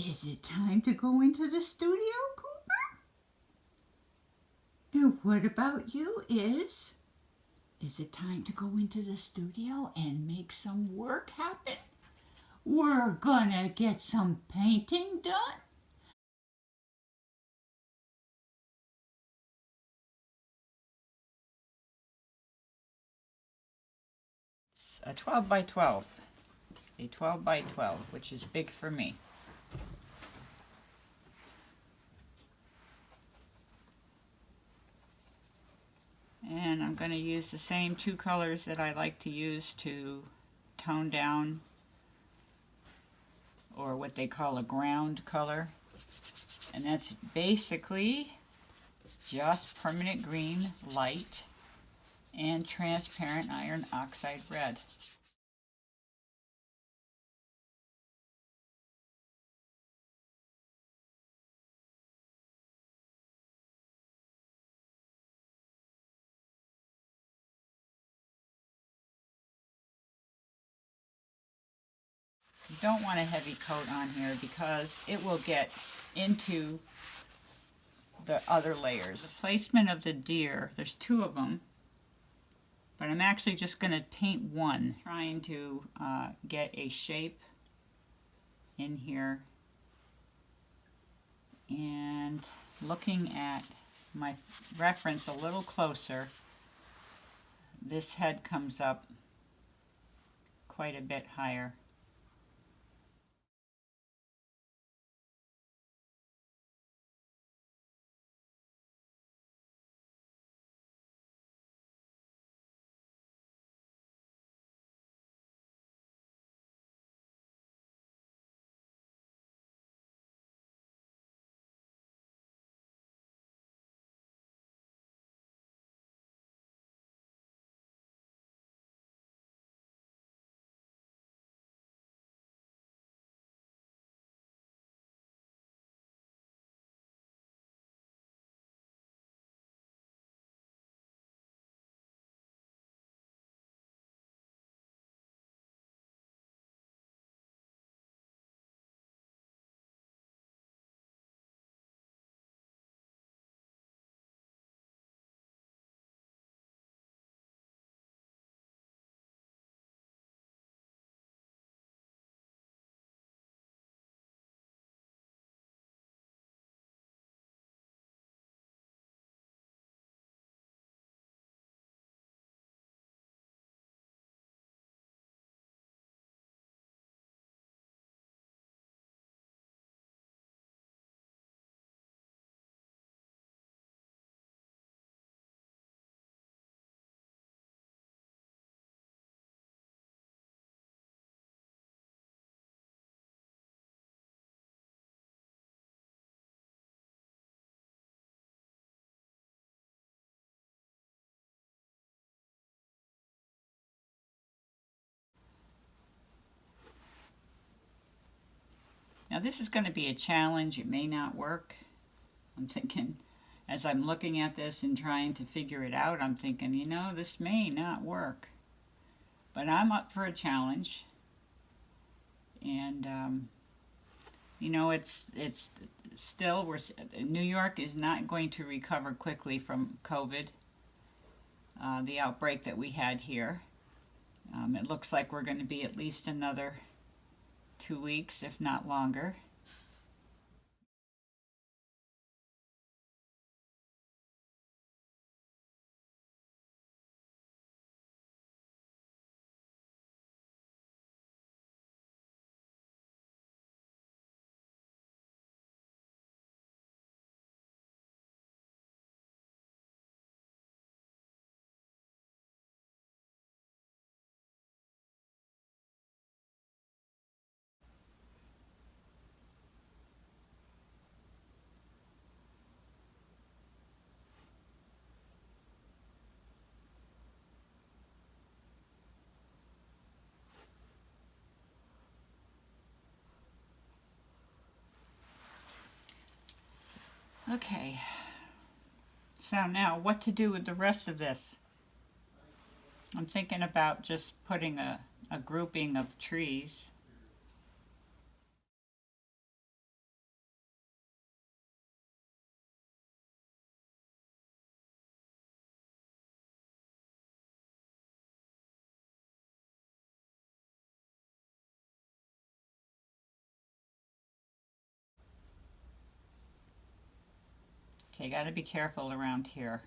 Is it time to go into the studio, Cooper? And what about you, Is? Is it time to go into the studio and make some work happen? We're gonna get some painting done. It's a 12 by 12. A 12 by 12, which is big for me. And I'm going to use the same two colors that I like to use to tone down, or what they call a ground color. And that's basically just permanent green, light, and transparent iron oxide red. You don't want a heavy coat on here because it will get into the other layers. The placement of the deer, there's two of them, but I'm actually just going to paint one, trying to get a shape in here. And looking at my reference a little closer, this head comes up quite a bit higher. Now this is going to be a challenge. It may not work. I'm thinking, as I'm looking at this and trying to figure it out, I'm thinking, you know, this may not work. But I'm up for a challenge. And, you know, it's still, New York is not going to recover quickly from COVID, the outbreak that we had here. It looks like we're going to be at least another 2 weeks, if not longer. Okay, so now what to do with the rest of this? I'm thinking about just putting a grouping of trees Okay, got to be careful around here.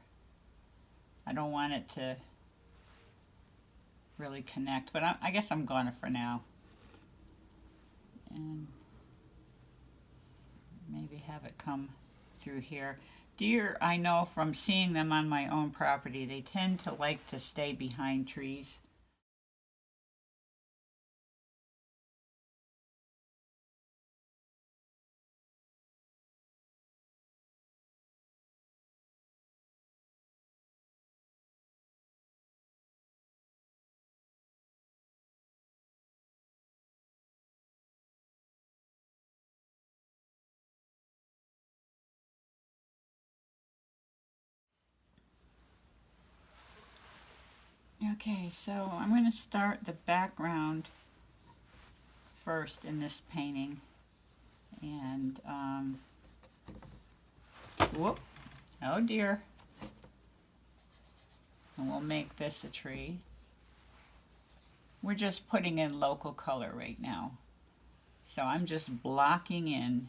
I don't want it to really connect, but I guess I'm gonna for now. And maybe have it come through here. Deer, I know from seeing them on my own property, they tend to like to stay behind trees. Okay, so I'm going to start the background first in this painting. And, whoop, oh dear. And we'll make this a tree. We're just putting in local color right now. So I'm just blocking in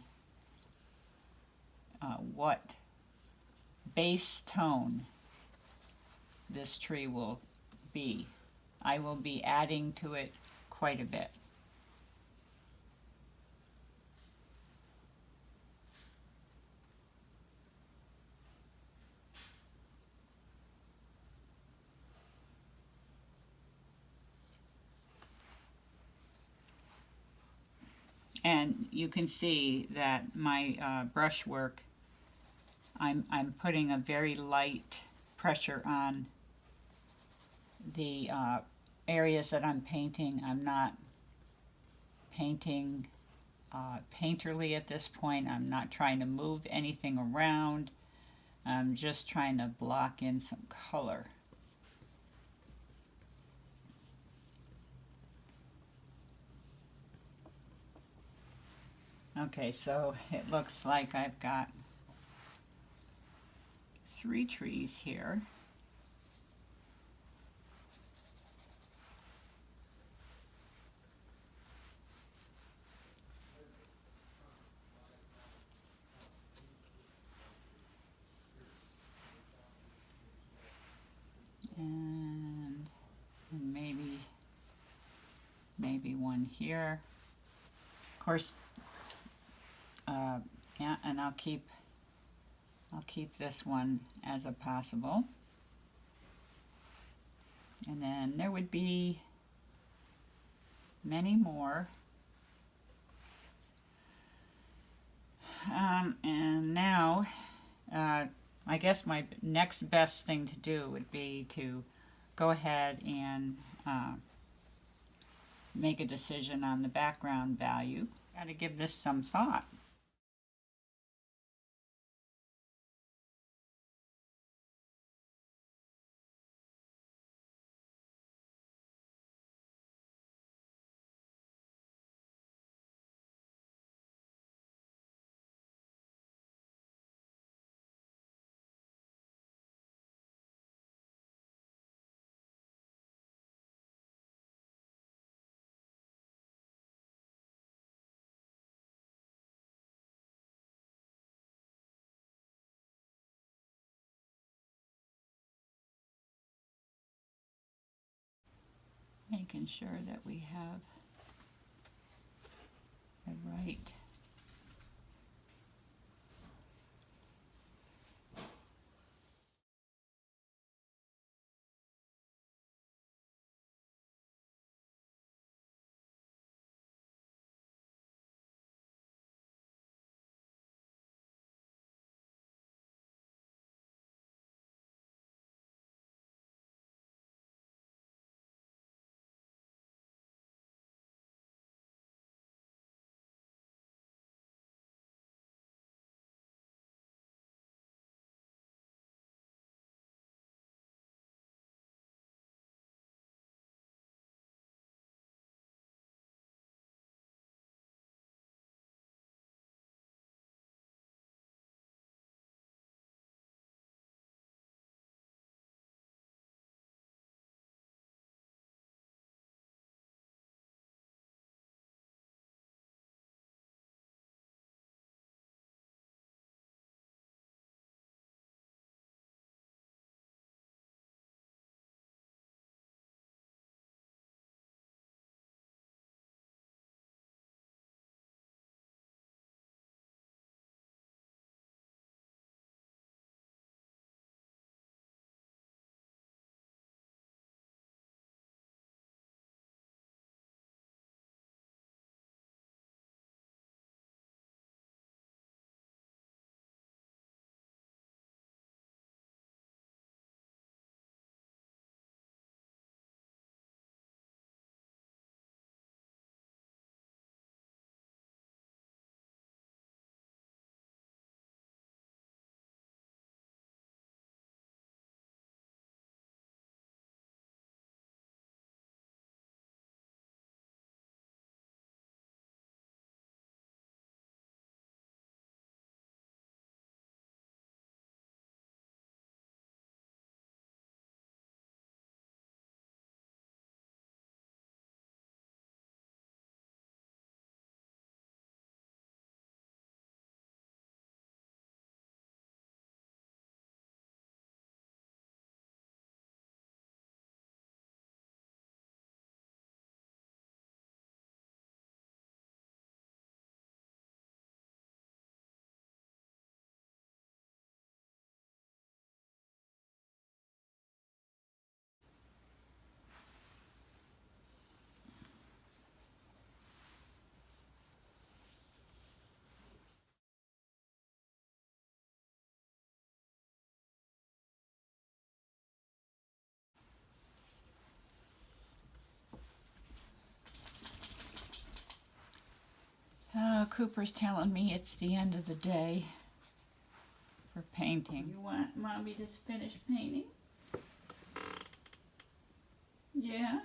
what base tone this tree will be. I will be adding to it quite a bit. And you can see that my brushwork, I'm putting a very light pressure on the areas that I'm painting. I'm not painting painterly at this point. I'm not trying to move anything around. I'm just trying to block in some color. Okay, so it looks like I've got 3 trees here. And maybe one here. Of course, yeah, and I'll keep this one as a possible. And then there would be many more. And now, I guess my next best thing to do would be to go ahead and make a decision on the background value. Got to give this some thought. Making sure that we have the right Cooper's telling me it's the end of the day for painting. You want Mommy to finish painting? Yeah?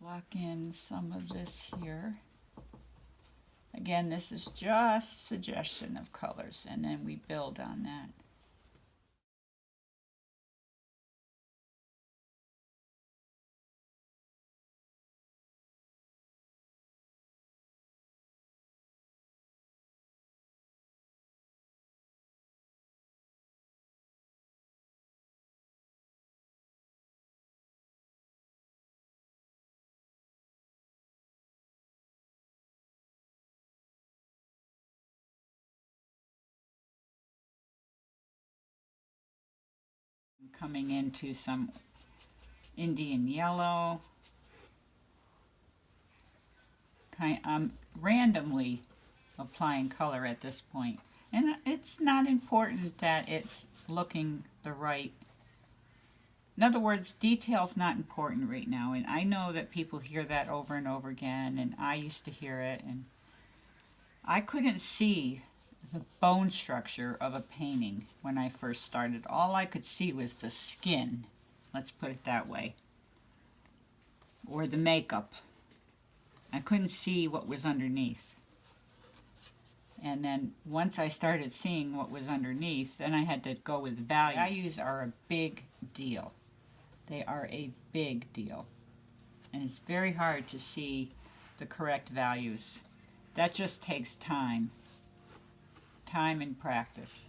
Lock in some of this here. Again, this is just suggestion of colors, and then we build on that. Coming into some Indian yellow. I'm randomly applying color at this point. And it's not important that it's looking the right. In other words, detail's not important right now. And I know that people hear that over and over again, and I used to hear it, and I couldn't see the bone structure of a painting when I first started. All I could see was the skin, let's put it that way, or the makeup. I couldn't see what was underneath. And then once I started seeing what was underneath, then I had to go with values. Values are a big deal. They are a big deal. And it's very hard to see the correct values. That just takes time. Time and practice.